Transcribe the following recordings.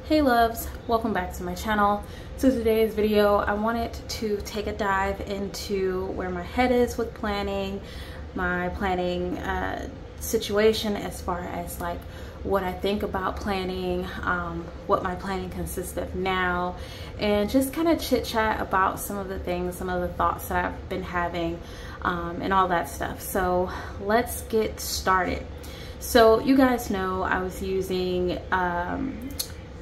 Hey loves, welcome back to my channel. So today's video, I wanted to take a dive into where my head is with planning, my planning situation as far as like what I think about planning, what my planning consists of now, and just kind of chit chat about some of the things, some of the thoughts that I've been having, and all that stuff. So let's get started. So you guys know I was using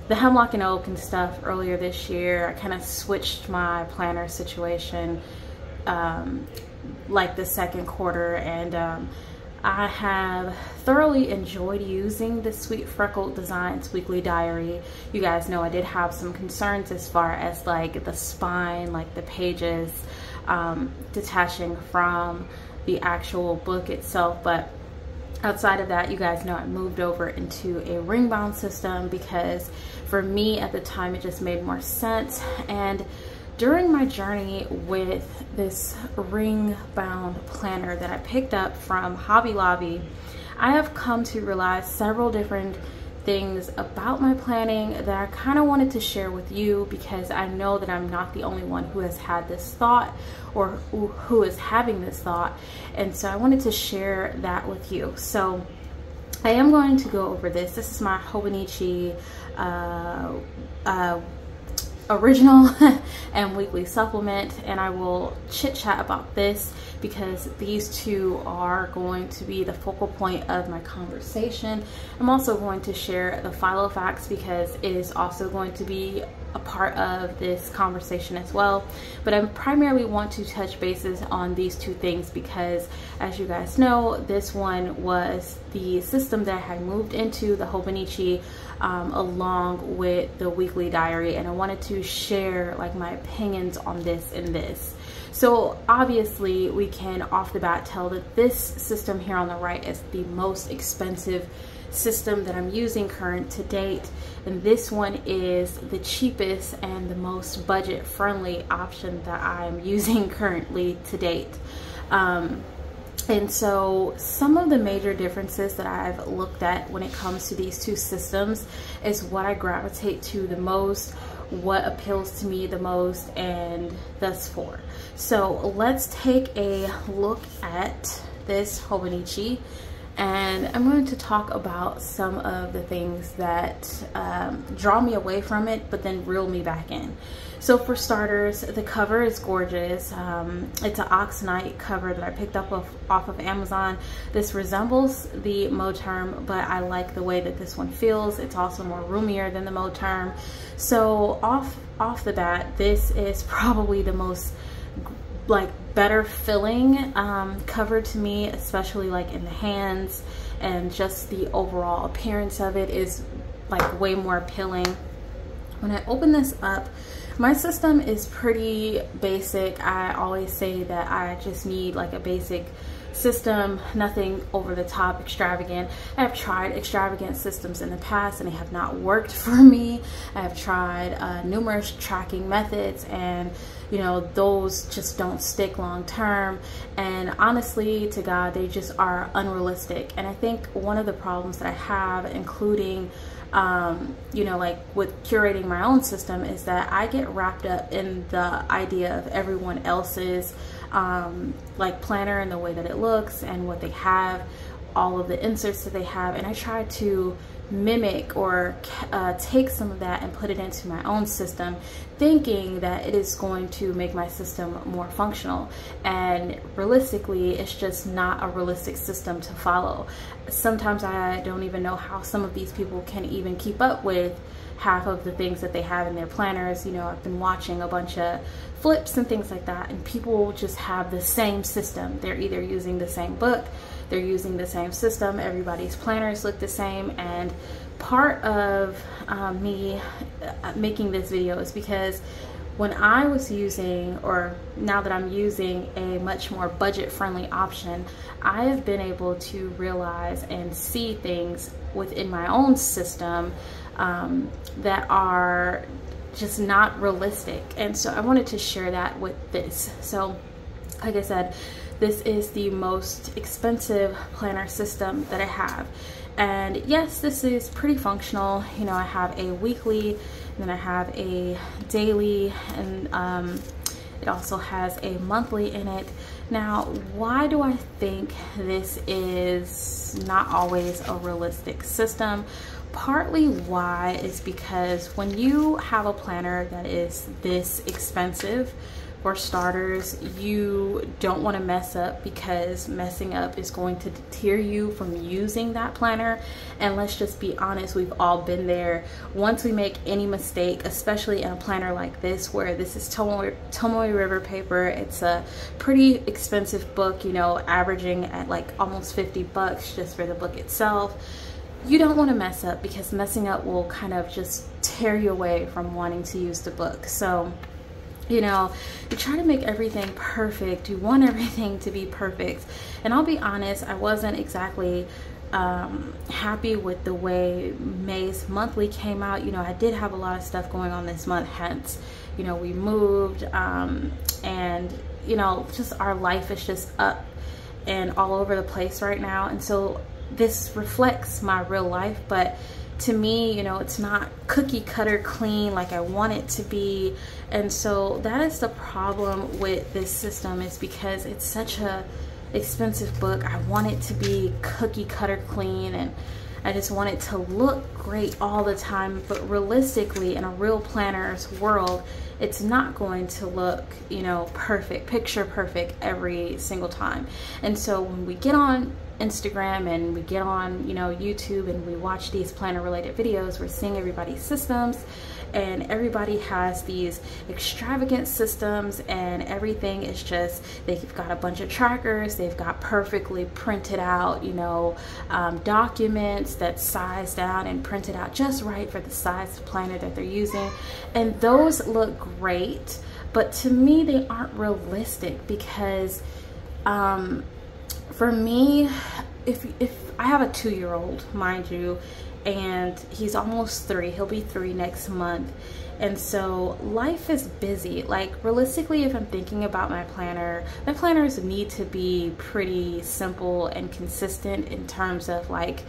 the hemlock and oak and stuff earlier this year. I kind of switched my planner situation like the second quarter, and I have thoroughly enjoyed using the Sweet Freckled Designs weekly diary. You guys know I did have some concerns as far as like the spine, like the pages detaching from the actual book itself, but outside of that, you guys know I moved over into a ring bound system because for me at the time it just made more sense. And during my journey with this ring bound planner that I picked up from Hobby Lobby, I have come to realize several different things about my planning that I kind of wanted to share with you, because I know that I'm not the only one who has had this thought or who is having this thought, and so I wanted to share that with you. So I am going to go over this. This is my Hobonichi original and weekly supplement, and I will chit chat about this because these two are going to be the focal point of my conversation. I'm also going to share the Filofax because it is also going to be a part of this conversation as well, but I primarily want to touch bases on these two things because, as you guys know, this one was the system that I had moved into, the Hobonichi, along with the weekly diary, and I wanted to share like my opinions on this and this. So obviously we can off the bat tell that this system here on the right is the most expensive system that I'm using current to date, and this one is the cheapest and the most budget friendly option that I'm using currently to date. And so some of the major differences that I've looked at when it comes to these two systems is what I gravitate to the most, what appeals to me the most, and thus for. So let's take a look at this Hobonichi, and I'm going to talk about some of the things that draw me away from it but then reel me back in. So for starters, the cover is gorgeous. It's an oxnite cover that I picked up off of Amazon. This resembles the Moterm, but I like the way that this one feels. It's also more roomier than the Moterm. So off the bat, this is probably the most like better filling cover to me, especially like in the hands, and just the overall appearance of it is like way more appealing. When I open this up, my system is pretty basic. I always say that I just need like a basic system, nothing over the top extravagant. I have tried extravagant systems in the past and they have not worked for me. I have tried numerous tracking methods, and you know, those just don't stick long term, and honestly to God, they just are unrealistic. And I think one of the problems that I have, including you know, like with curating my own system, is that I get wrapped up in the idea of everyone else's like planner and the way that it looks and what they have, all of the inserts that they have, and I try to mimic or take some of that and put it into my own system, thinking that it is going to make my system more functional. And realistically, it's just not a realistic system to follow. Sometimes I don't even know how some of these people can even keep up with half of the things that they have in their planners. You know, I've been watching a bunch of flips and things like that, and people just have the same system. They're either using the same book, they're using the same system, everybody's planners look the same. And part of me making this video is because when I was using, or now that I'm using a much more budget-friendly option, I have been able to realize and see things within my own system that are just not realistic. And so I wanted to share that with this. So like I said, this is the most expensive planner system that I have, And yes, this is pretty functional. You know, I have a weekly, and then I have a daily, and it also has a monthly in it. Now, why do I think this is not always a realistic system? Partly why is because when you have a planner that is this expensive, for starters, you don't want to mess up, because messing up is going to deter you from using that planner. And let's just be honest, we've all been there. Once we make any mistake, especially in a planner like this, where this is Tomoe River paper, it's a pretty expensive book, you know, averaging at like almost 50 bucks just for the book itself. You don't want to mess up, because messing up will kind of just tear you away from wanting to use the book. So, you know, you try to make everything perfect. You want everything to be perfect. And I'll be honest, I wasn't exactly happy with the way May's monthly came out. You know, I did have a lot of stuff going on this month, hence, you know, we moved, and, you know, just our life is just up and all over the place right now. And so this reflects my real life, but to me, you know, it's not cookie cutter clean like I want it to be. And so that is the problem with this system, is because it's such a expensive book. I want it to be cookie cutter clean, and I just want it to look great all the time. But realistically, in a real planner's world, it's not going to look, you know, perfect, picture perfect every single time. And so when we get on Instagram and we get on, you know, YouTube, and we watch these planner related videos, we're seeing everybody's systems, and everybody has these extravagant systems, and everything is just, they've got a bunch of trackers, they've got perfectly printed out, you know, documents that's sized down and printed out just right for the size of planner that they're using, and those look great, but to me they aren't realistic, because for me, if I have a 2-year-old, mind you, and he's almost 3, he'll be 3 next month. And so life is busy. Like realistically, if I'm thinking about my planners need to be pretty simple and consistent in terms of like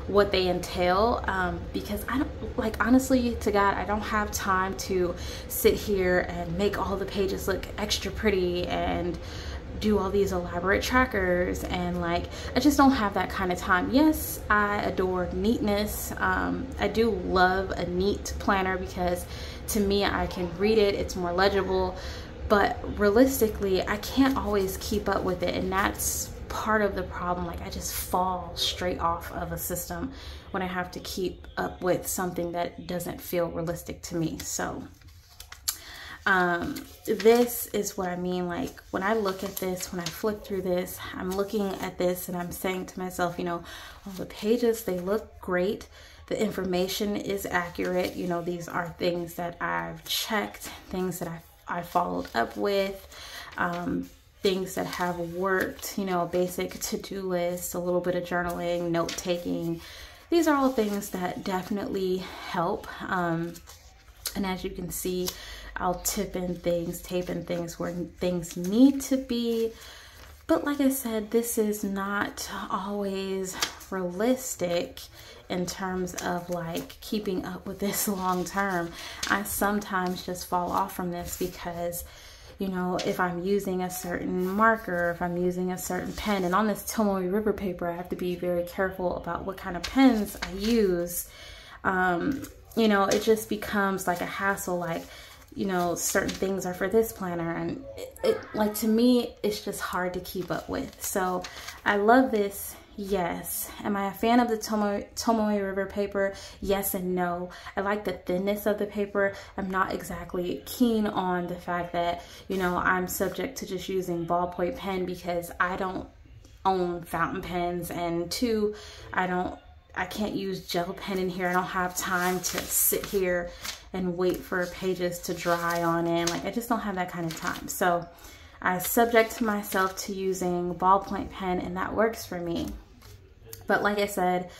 what they entail, because I don't, like, honestly to God, I don't have time to sit here and make all the pages look extra pretty and do all these elaborate trackers, and like I just don't have that kind of time. Yes, I adore neatness. I do love a neat planner, because to me, I can read it, it's more legible, but realistically I can't always keep up with it, and that's part of the problem. Like I just fall straight off of a system when I have to keep up with something that doesn't feel realistic to me. So this is what I mean. Like when I look at this, when I flip through this, I'm looking at this and I'm saying to myself, you know, all the pages, they look great. The information is accurate. You know, these are things that I've checked, things that I followed up with, things that have worked, you know, a basic to-do list, a little bit of journaling, note taking. These are all things that definitely help. And as you can see, I'll tape in things where things need to be. But like I said, this is not always realistic in terms of like keeping up with this long term. I sometimes just fall off from this because, you know, if I'm using a certain marker, if I'm using a certain pen, and on this Tomoe River paper, I have to be very careful about what kind of pens I use. You know, it just becomes like a hassle, like, you know, certain things are for this planner, and it like, to me, it's just hard to keep up with. So I love this. Yes. Am I a fan of the Tomoe River paper? Yes and no. I like the thinness of the paper. I'm not exactly keen on the fact that, you know, I'm subject to just using ballpoint pen, because I don't own fountain pens, and 2, I can't use gel pen in here. I don't have time to sit here and wait for pages to dry on in. Like, I just don't have that kind of time. So I subject myself to using ballpoint pen, and that works for me. But like I said,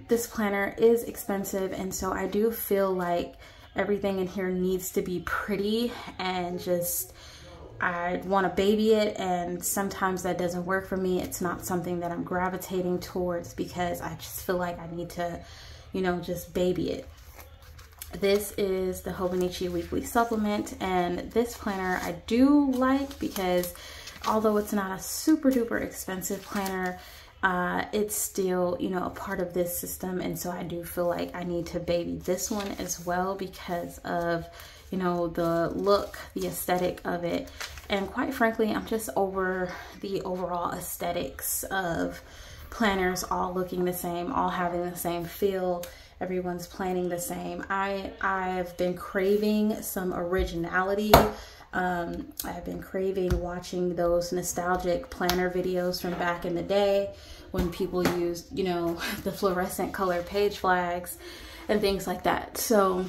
this planner is expensive, and so I do feel like everything in here needs to be pretty, and just, I want to baby it, and sometimes that doesn't work for me. It's not something that I'm gravitating towards because I just feel like I need to, you know, just baby it. This is the Hobonichi Weekly Supplement, and this planner I do like because although it's not a super duper expensive planner, it's still, you know, a part of this system. And so I do feel like I need to baby this one as well because of, you know, the look, the aesthetic of it. And quite frankly, I'm just over the overall aesthetics of planners all looking the same, all having the same feel. Everyone's planning the same. I've been craving some originality. I've been craving watching those nostalgic planner videos from back in the day when people used, you know, the fluorescent color page flags and things like that. So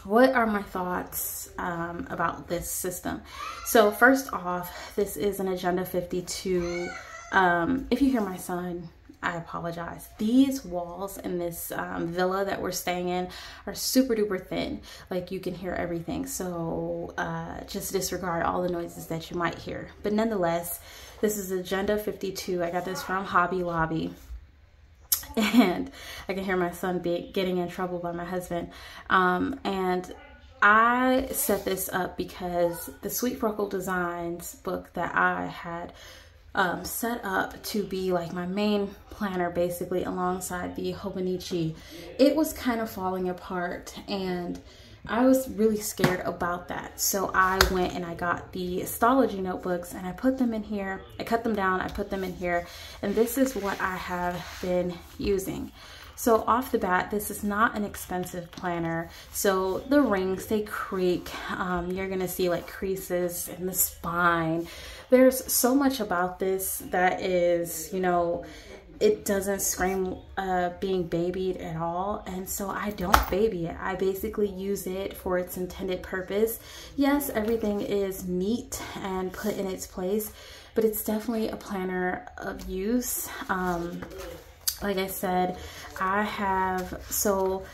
what are my thoughts about this system? So first off, this is an Agenda 52. If you hear my son, I apologize. These walls in this villa that we're staying in are super duper thin. Like, you can hear everything. So just disregard all the noises that you might hear. But nonetheless, this is Agenda 52. I got this from Hobby Lobby. And I can hear my son getting in trouble by my husband. And I set this up because the Sweet Freckle Designs book that I had set up to be like my main planner, basically alongside the Hobonichi, it was kind of falling apart, and I was really scared about that. So I went and I got the astrology notebooks and I put them in here. I cut them down, I put them in here, and this is what I have been using. So off the bat, this is not an expensive planner. So the rings, they creak. You're gonna see like creases in the spine. There's so much about this that is, you know, it doesn't scream being babied at all. And so I don't baby it. I basically use it for its intended purpose. Yes, everything is neat and put in its place, but it's definitely a planner of use. Like I said, so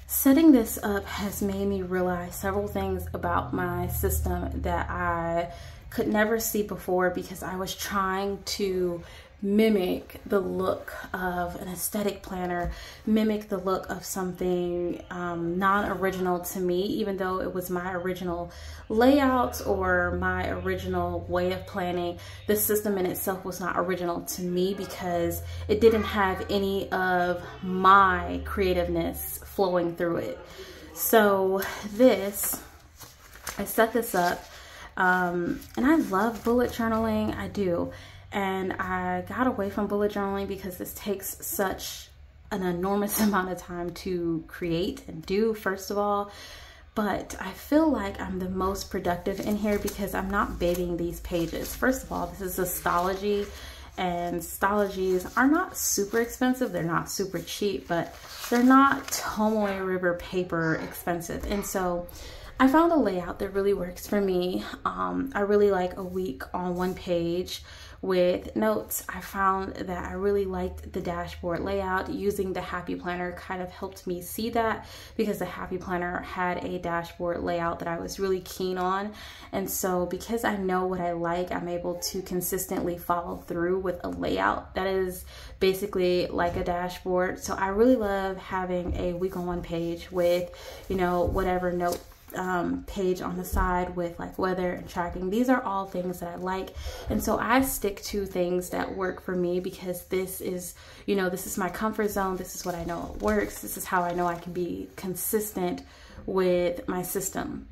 setting this up has made me realize several things about my system that I could never see before, because I was trying to mimic the look of an aesthetic planner, mimic the look of something non-original to me, even though it was my original layout or my original way of planning. The system in itself was not original to me because it didn't have any of my creativeness flowing through it. So I set this up, and I love bullet journaling, I do. And I got away from bullet journaling because this takes such an enormous amount of time to create and do, first of all. But I feel like I'm the most productive in here because I'm not babying these pages. First of all, this is astrology, and astrologies are not super expensive. They're not super cheap, but they're not Tomoe River paper expensive. And so I found a layout that really works for me. I really like a week on one page with notes. I found that I really liked the dashboard layout. Using the Happy Planner kind of helped me see that, because the Happy Planner had a dashboard layout that I was really keen on. And so because I know what I like, I'm able to consistently follow through with a layout that is basically like a dashboard. So I really love having a week on one page with, you know, whatever note page on the side with like weather and tracking. These are all things that I like, and so I stick to things that work for me because this is, you know, this is my comfort zone. This is what I know works. This is how I know I can be consistent with my system.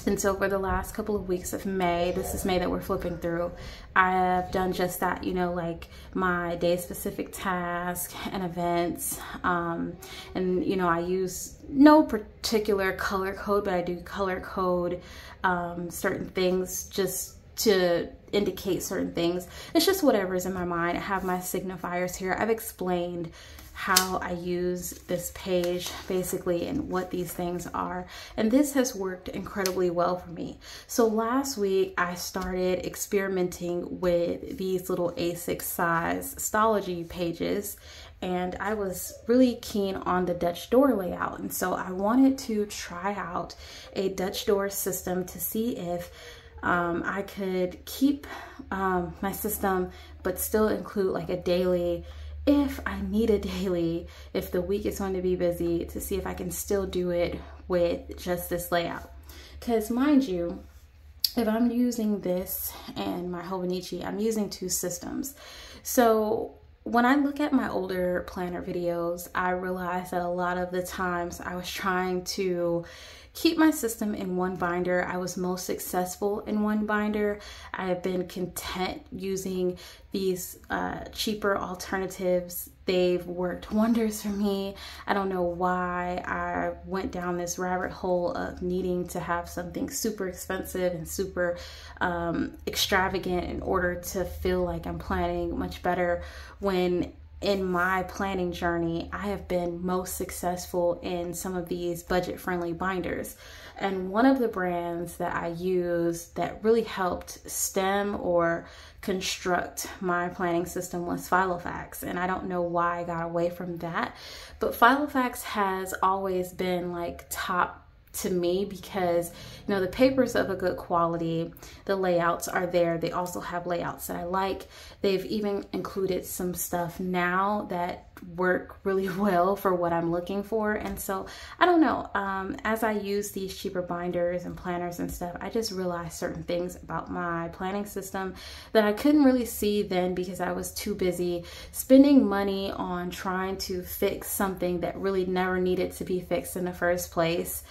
And so for the last couple of weeks of May, this is May that we're flipping through, I have done just that, you know, like my day specific tasks and events. And, you know, I use no particular color code, but I do color code certain things just to indicate certain things. It's just whatever's in my mind. I have my signifiers here. I've explained how I use this page basically and what these things are, and this has worked incredibly well for me. So last week I started experimenting with these little A6 size astrology pages, and I was really keen on the Dutch door layout, and so I wanted to try out a Dutch door system to see if I could keep my system, but still include like a daily if I need a daily, if the week is going to be busy, to see if I can still do it with just this layout. Because mind you, if I'm using this and my Hobonichi, I'm using 2 systems. So when I look at my older planner videos, I realize that a lot of the times I was trying to keep my system in one binder. I was most successful in one binder. I have been content using these cheaper alternatives. They've worked wonders for me. I don't know why I went down this rabbit hole of needing to have something super expensive and super extravagant in order to feel like I'm planning much better, when in my planning journey, I have been most successful in some of these budget-friendly binders. And one of the brands that I used that really helped stem or construct my planning system was Filofax. And I don't know why I got away from that, but Filofax has always been like top to me, because you know the paper's of a good quality, the layouts are there, they also have layouts that I like. They've even included some stuff now that work really well for what I'm looking for. And so I don't know, as I use these cheaper binders and planners and stuff, I just realized certain things about my planning system that I couldn't really see then, because I was too busy spending money on trying to fix something that really never needed to be fixed in the first place.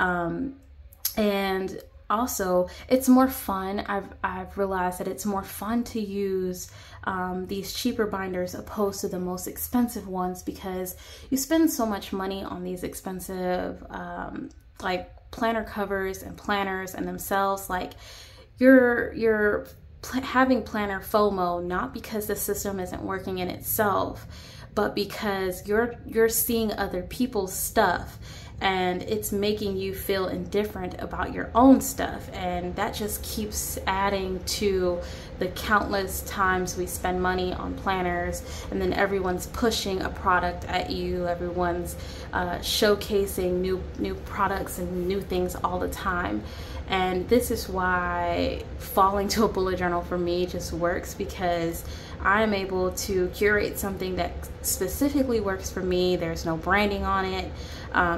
And also it's more fun. I've realized that it's more fun to use these cheaper binders opposed to the most expensive ones, because you spend so much money on these expensive like planner covers and planners and themselves. Like you're having planner FOMO, not because the system isn't working in itself, but because you're seeing other people's stuff, and it's making you feel indifferent about your own stuff. And that just keeps adding to the countless times we spend money on planners, and then everyone's pushing a product at you, everyone's showcasing new products and new things all the time. And this is why falling to a bullet journal for me just works, because I'm able to curate something that specifically works for me. There's no branding on it.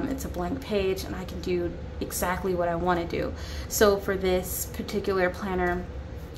It's a blank page, and I can do exactly what I want to do. So for this particular planner,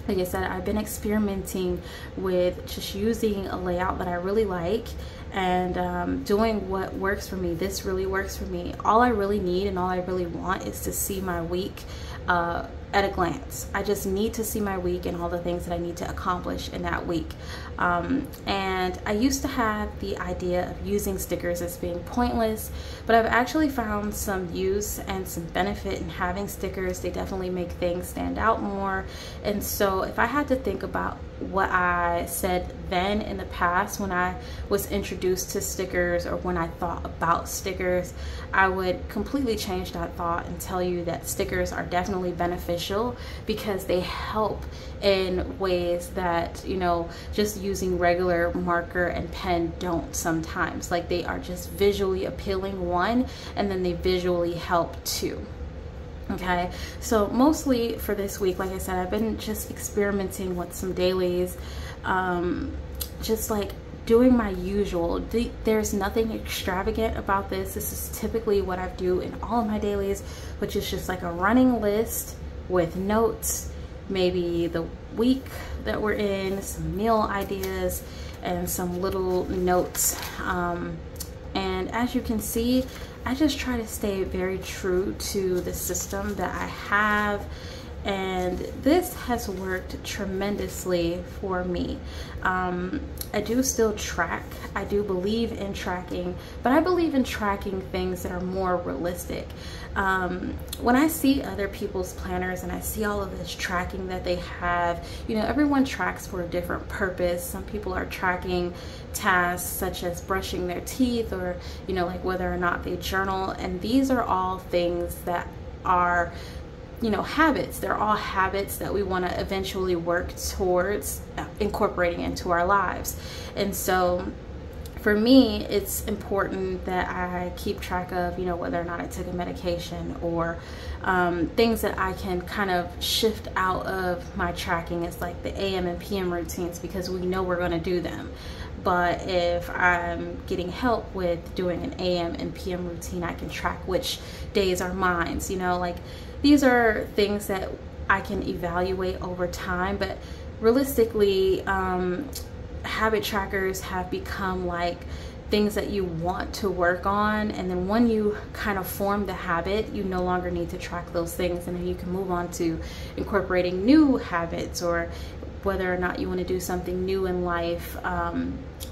like I said, I've been experimenting with just using a layout that I really like and doing what works for me. This really works for me. All I really need and all I really want is to see my week at a glance. I just need to see my week and all the things that I need to accomplish in that week. And I used to have the idea of using stickers as being pointless, but I've actually found some use and some benefit in having stickers. They definitely make things stand out more. And so if I had to think about what I said then in the past when I was introduced to stickers, or when I thought about stickers, I would completely change that thought and tell you that stickers are definitely beneficial, because they help in ways that, you know, just using regular marker and pen don't sometimes. Like, they are just visually appealing, one, and then they visually help too. Okay, so mostly for this week, like I said, I've been just experimenting with some dailies, just like doing my usual. There's nothing extravagant about this. This is typically what I do in all of my dailies, which is just like a running list with notes, maybe the week that we're in, some meal ideas, and some little notes. And as you can see, I just try to stay very true to the system that I have, and this has worked tremendously for me. I do still track. I do believe in tracking, but I believe in tracking things that are more realistic. When I see other people's planners and I see all of this tracking that they have, you know, everyone tracks for a different purpose. Some people are tracking tasks such as brushing their teeth, or, you know, like whether or not they journal. And these are all things that are, you know, habits. They're all habits that we want to eventually work towards incorporating into our lives. And so for me, it's important that I keep track of, you know, whether or not I took a medication, or things that I can kind of shift out of my tracking. It's like the AM and PM routines, because we know we're going to do them. But if I'm getting help with doing an AM and PM routine, I can track which days are mine. You know, like, these are things that I can evaluate over time. But realistically, habit trackers have become like things that you want to work on, and then when you kind of form the habit, you no longer need to track those things, and then you can move on to incorporating new habits, or whether or not you want to do something new in life,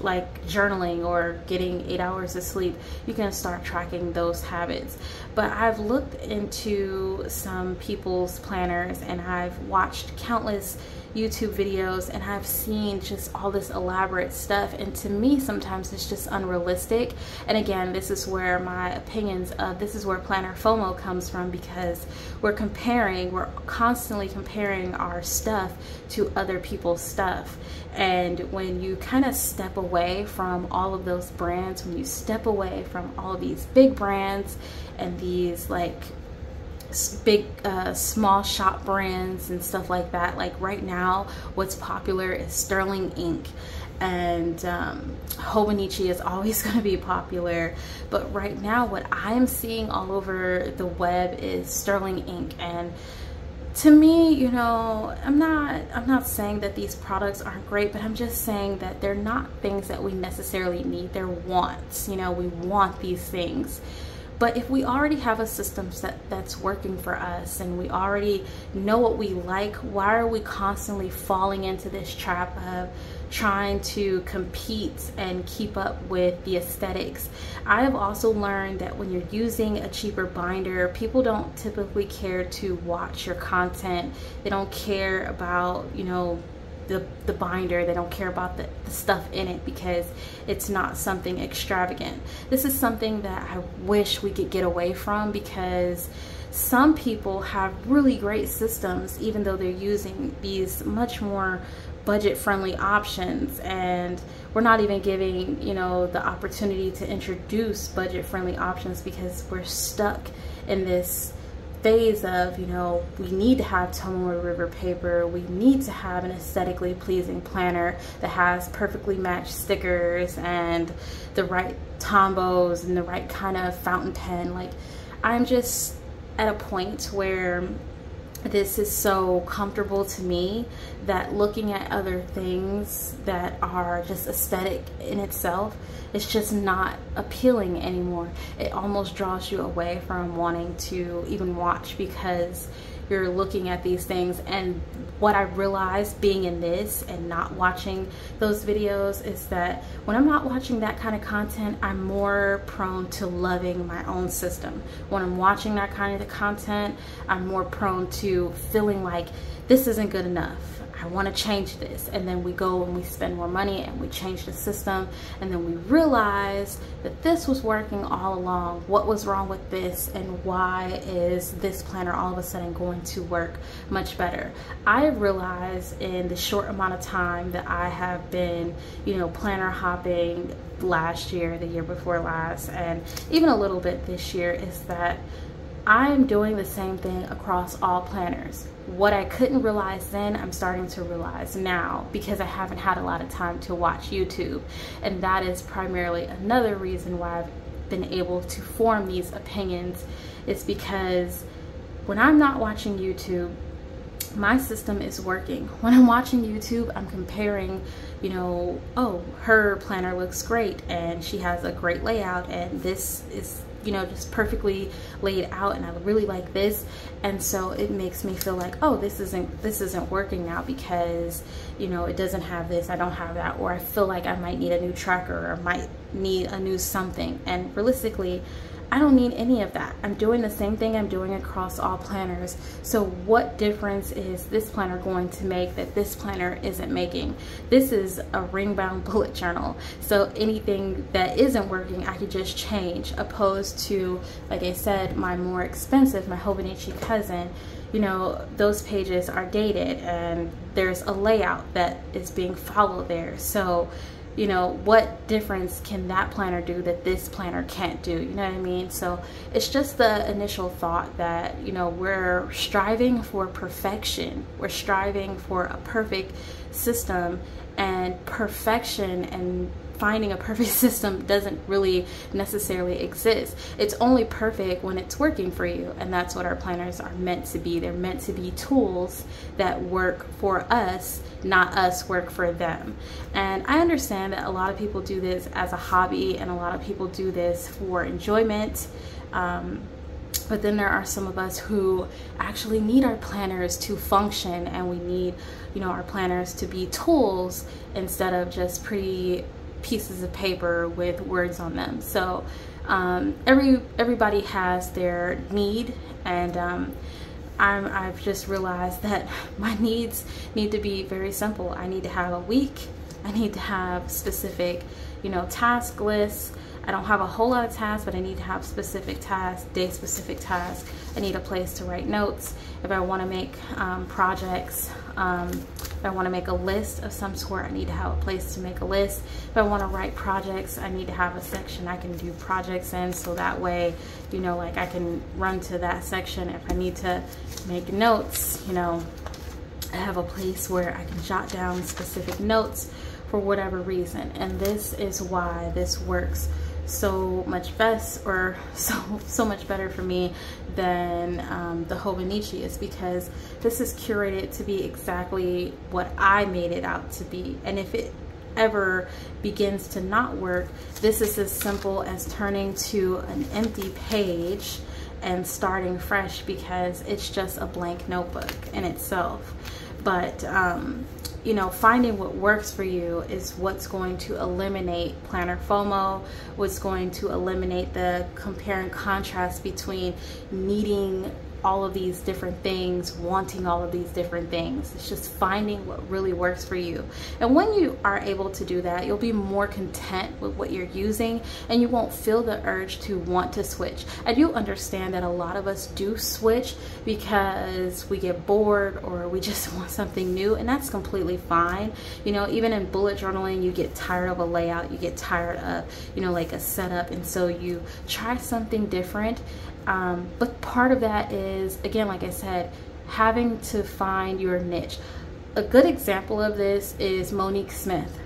like journaling or getting 8 hours of sleep. You can start tracking those habits. But I've looked into some people's planners, and I've watched countless YouTube videos, and I've seen just all this elaborate stuff, and to me sometimes it's just unrealistic. And again, this is where my opinions of this is where planner FOMO comes from, because we're constantly comparing our stuff to other people's stuff. And when you kind of step away from all of those brands, when you step away from all of these big brands and these like big small shop brands and stuff like that, like right now what's popular is sterling ink, and Hobonichi is always going to be popular, but right now what I'm seeing all over the web is sterling ink. And to me, you know, I'm not saying that these products aren't great, but I'm just saying that they're not things that we necessarily need. They're wants. You know, we want these things. But if we already have a system that's working for us, and we already know what we like, why are we constantly falling into this trap of trying to compete and keep up with the aesthetics? I have also learned that when you're using a cheaper binder, people don't typically care to watch your content. They don't care about, you know, the binder. They don't care about the stuff in it, because it's not something extravagant. This is something that I wish we could get away from, because some people have really great systems even though they're using these much more budget-friendly options, and we're not even giving, you know, the opportunity to introduce budget-friendly options, because we're stuck in this phase of, you know, we need to have Tomoe River paper, we need to have an aesthetically pleasing planner that has perfectly matched stickers and the right tombos and the right kind of fountain pen. Like, I'm just at a point where this is so comfortable to me that looking at other things that are just aesthetic in itself, it's just not appealing anymore. It almost draws you away from wanting to even watch, because you're looking at these things. And what I realized being in this and not watching those videos is that when I'm not watching that kind of content, I'm more prone to loving my own system. When I'm watching that kind of content, I'm more prone to feeling like this isn't good enough. I want to change this, and then we go and we spend more money and we change the system, and then we realize that this was working all along. What was wrong with this, and why is this planner all of a sudden going to work much better? I realized in the short amount of time that I have been, you know, planner hopping last year, the year before last, and even a little bit this year, is that I'm doing the same thing across all planners. What I couldn't realize then, I'm starting to realize now, because I haven't had a lot of time to watch YouTube. And that is primarily another reason why I've been able to form these opinions, is because when I'm not watching YouTube, my system is working. When I'm watching YouTube, I'm comparing, you know, oh, her planner looks great and she has a great layout, and this is, you know, just perfectly laid out, and I really like this. And so it makes me feel like, oh, this isn't working now, because, you know, it doesn't have this, I don't have that, or I feel like I might need a new tracker, or might need a new something. And realistically, I don't need any of that. I'm doing the same thing I'm doing across all planners. So what difference is this planner going to make that this planner isn't making? This is a ring-bound bullet journal. So anything that isn't working, I could just change, opposed to, like I said, my more expensive, my Hobonichi cousin. You know, those pages are dated and there's a layout that is being followed there. So you know, what difference can that planner do that this planner can't do? You know what I mean? So it's just the initial thought that, you know, we're striving for perfection. We're striving for a perfect system, and perfection and finding a perfect system doesn't really necessarily exist. It's only perfect when it's working for you, and that's what our planners are meant to be. They're meant to be tools that work for us, not us work for them. And I understand that a lot of people do this as a hobby, and a lot of people do this for enjoyment. But then there are some of us who actually need our planners to function, and we need, you know, our planners to be tools instead of just pretty pieces of paper with words on them. So everybody has their need, and I've just realized that my needs need to be very simple. I need to have a week. I need to have specific, you know, task lists. I don't have a whole lot of tasks, but I need to have specific tasks, day-specific tasks. I need a place to write notes. If I want to make projects, if I want to make a list of some sort, I need to have a place to make a list. If I want to write projects, I need to have a section I can do projects in, so that way, you know, like I can run to that section. If I need to make notes, you know, I have a place where I can jot down specific notes for whatever reason. And this is why this works so much best, or so much better for me than the Hobonichi, is because this is curated to be exactly what I made it out to be. And if it ever begins to not work, this is as simple as turning to an empty page and starting fresh, because it's just a blank notebook in itself. But you know, finding what works for you is what's going to eliminate planner FOMO, what's going to eliminate the compare and contrast between needing all of these different things, wanting all of these different things. It's just finding what really works for you. And when you are able to do that, you'll be more content with what you're using, and you won't feel the urge to want to switch. I do understand that a lot of us do switch because we get bored or we just want something new, and that's completely fine. You know, even in bullet journaling, you get tired of a layout, you get tired of, you know, like a setup, and so you try something different. But part of that is, again, like I said, having to find your niche. A good example of this is Monique Smith.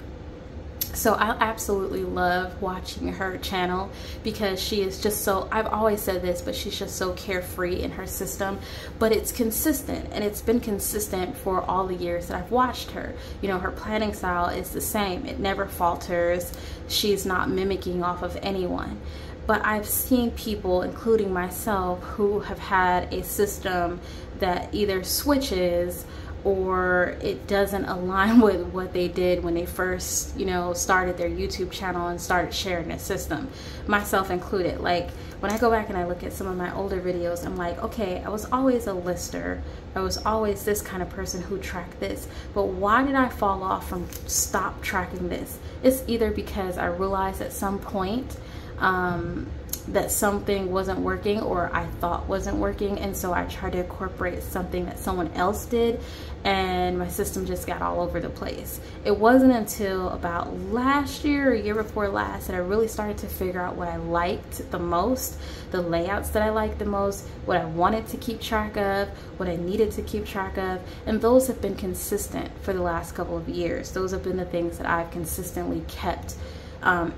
So I absolutely love watching her channel because she is just so, I've always said this, but she's just so carefree in her system, but it's consistent, and it's been consistent for all the years that I've watched her. You know, her planning style is the same. It never falters. She's not mimicking off of anyone. But I've seen people, including myself, who have had a system that either switches or it doesn't align with what they did when they first, you know, started their YouTube channel and started sharing their system, myself included. Like, when I go back and I look at some of my older videos, I'm like, okay, I was always a lister. I was always this kind of person who tracked this. But why did I fall off from stop tracking this? It's either because I realized at some point that something wasn't working, or I thought wasn't working, and so I tried to incorporate something that someone else did, and my system just got all over the place. It wasn't until about last year or year before last that I really started to figure out what I liked the most, the layouts that I liked the most, what I wanted to keep track of, what I needed to keep track of, and those have been consistent for the last couple of years. Those have been the things that I've consistently kept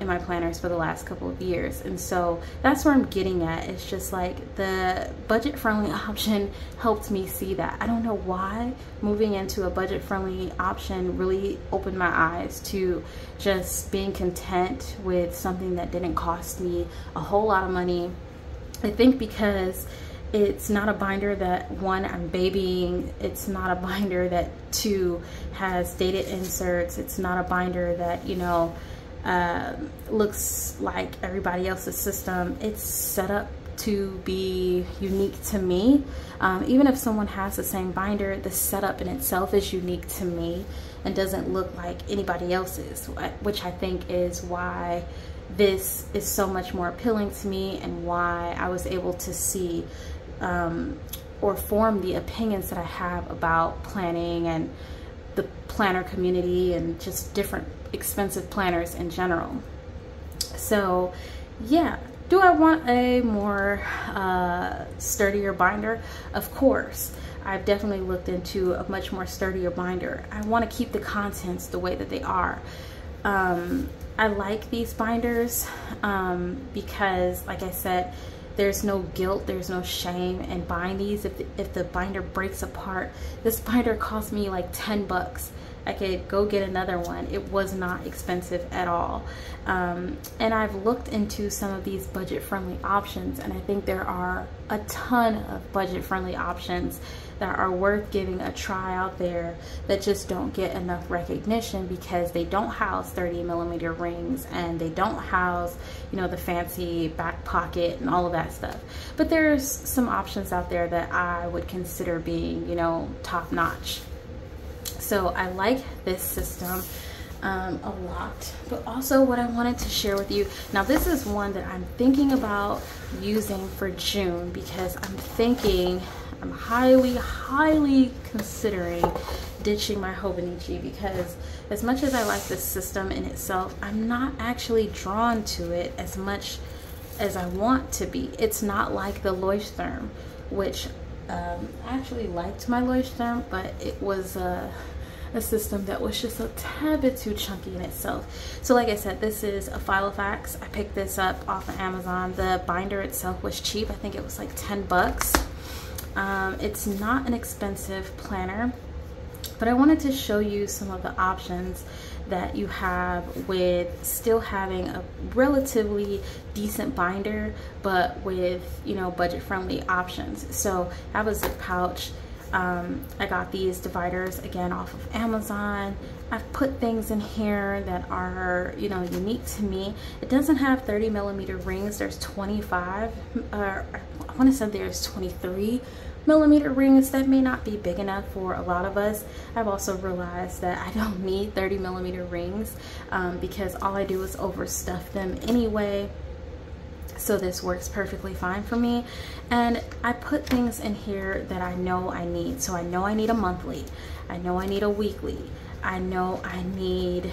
in my planners for the last couple of years. And so that's where I'm getting at. It's just like the budget-friendly option helped me see that. I don't know why moving into a budget-friendly option really opened my eyes to just being content with something that didn't cost me a whole lot of money. I think because it's not a binder that, one, I'm babying. It's not a binder that, two, has dated inserts. It's not a binder that, you know, looks like everybody else's system. It's set up to be unique to me. Even if someone has the same binder, the setup in itself is unique to me and doesn't look like anybody else's, which I think is why this is so much more appealing to me, and why I was able to see or form the opinions that I have about planning and the planner community and just different expensive planners in general. So yeah, do I want a more sturdier binder? Of course. I've definitely looked into a much more sturdier binder. I want to keep the contents the way that they are. I like these binders because, like I said, there's no guilt, there's no shame in buying these. If the binder breaks apart, this binder cost me like 10 bucks. I could go get another one. It was not expensive at all. And I've looked into some of these budget-friendly options, and I think there are a ton of budget-friendly options that are worth giving a try out there that just don't get enough recognition because they don't house 30mm rings and they don't house, you know, the fancy back pocket and all of that stuff. But there's some options out there that I would consider being, you know, top-notch. So I like this system a lot. But also what I wanted to share with you, now this is one that I'm thinking about using for June because I'm highly considering ditching my Hobonichi, because as much as I like this system in itself, I'm not actually drawn to it as much as I want to be. It's not like the Leuchtturm, which I actually liked my Leuchtturm, but it was a system that was just a tad bit too chunky in itself. So like I said, this is a Filofax. I picked this up off of Amazon. The binder itself was cheap. I think it was like 10 bucks. It's not an expensive planner, but I wanted to show you some of the options that you have with still having a relatively decent binder, but with, you know, budget-friendly options. So I have a zip pouch. I got these dividers again off of Amazon. I've put things in here that are, you know, unique to me. It doesn't have 30mm rings. There's 25, I want to say there's 23mm rings. That may not be big enough for a lot of us. I've also realized that I don't need 30mm rings because all I do is overstuff them anyway. So this works perfectly fine for me. And I put things in here that I know I need. So I know I need a monthly. I know I need a weekly. I know I need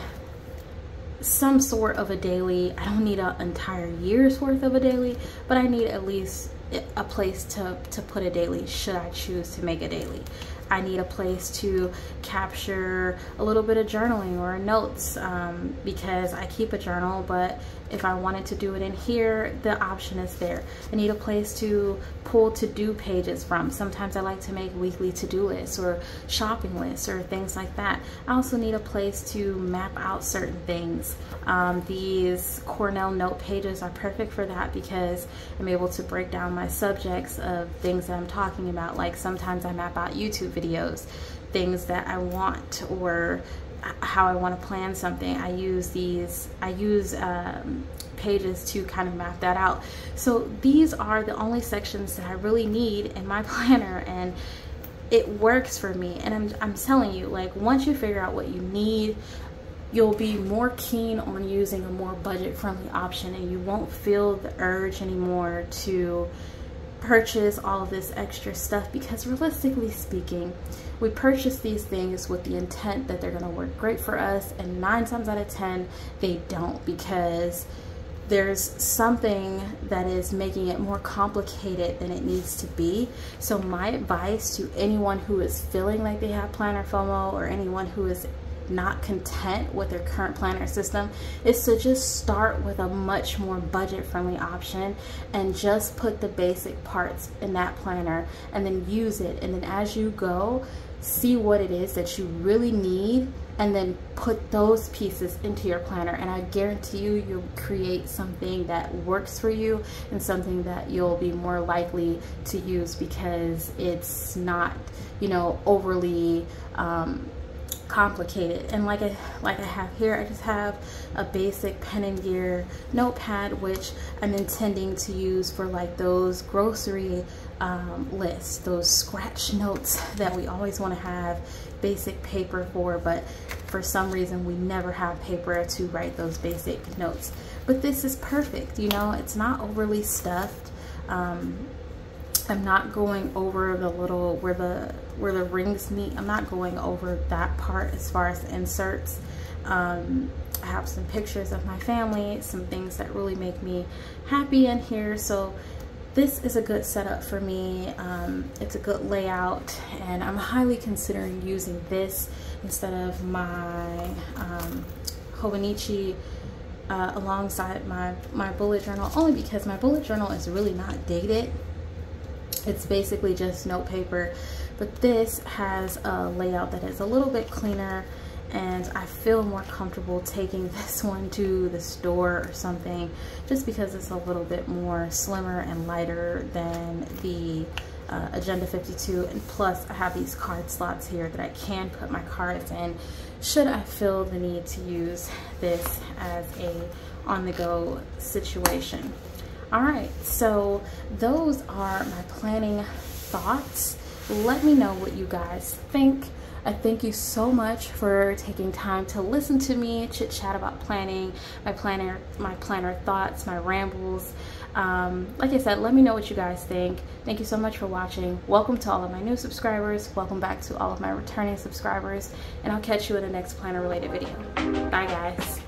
some sort of a daily. I don't need an entire year's worth of a daily, but I need at least a place to put a daily should I choose to make a daily. I need a place to capture a little bit of journaling or notes because I keep a journal, but if I wanted to do it in here, the option is there. I need a place to pull to-do pages from. Sometimes I like to make weekly to-do lists or shopping lists or things like that. I also need a place to map out certain things. These Cornell note pages are perfect for that because I'm able to break down my subjects of things that I'm talking about. Like sometimes I map out YouTube videos, things that I want, or how I want to plan something. I use pages to kind of map that out. So these are the only sections that I really need in my planner, and it works for me. And I'm telling you, like, once you figure out what you need, you'll be more keen on using a more budget-friendly option, and you won't feel the urge anymore to purchase all of this extra stuff, because realistically speaking, we purchase these things with the intent that they're going to work great for us, and 9 times out of 10 they don't, because there's something that is making it more complicated than it needs to be. So my advice to anyone who is feeling like they have planner FOMO, or anyone who is not content with their current planner system, is to just start with a much more budget-friendly option and just put the basic parts in that planner and then use it. And then as you go, see what it is that you really need and then put those pieces into your planner, and I guarantee you, you'll create something that works for you and something that you'll be more likely to use because it's not, you know, overly complicated. And like I have here, I just have a basic pen and gear notepad, which I'm intending to use for like those grocery lists, those scratch notes that we always want to have basic paper for, but for some reason we never have paper to write those basic notes. But this is perfect, you know, it's not overly stuffed. I'm not going over the little where the rings meet. I'm not going over that part as far as the inserts. I have some pictures of my family, some things that really make me happy in here. So this is a good setup for me. It's a good layout, and I'm highly considering using this instead of my Hobonichi alongside my bullet journal, only because my bullet journal is really not dated. It's basically just note paper, but this has a layout that is a little bit cleaner, and I feel more comfortable taking this one to the store or something, just because it's a little bit more slimmer and lighter than the Agenda 52. And plus I have these card slots here that I can put my cards in should I feel the need to use this as a on-the-go situation. All right, so those are my planning thoughts. Let me know what you guys think. I thank you so much for taking time to listen to me chit chat about planning, my planner thoughts, my rambles. Like I said, let me know what you guys think. Thank you so much for watching. Welcome to all of my new subscribers. Welcome back to all of my returning subscribers. And I'll catch you in the next planner related video. Bye guys.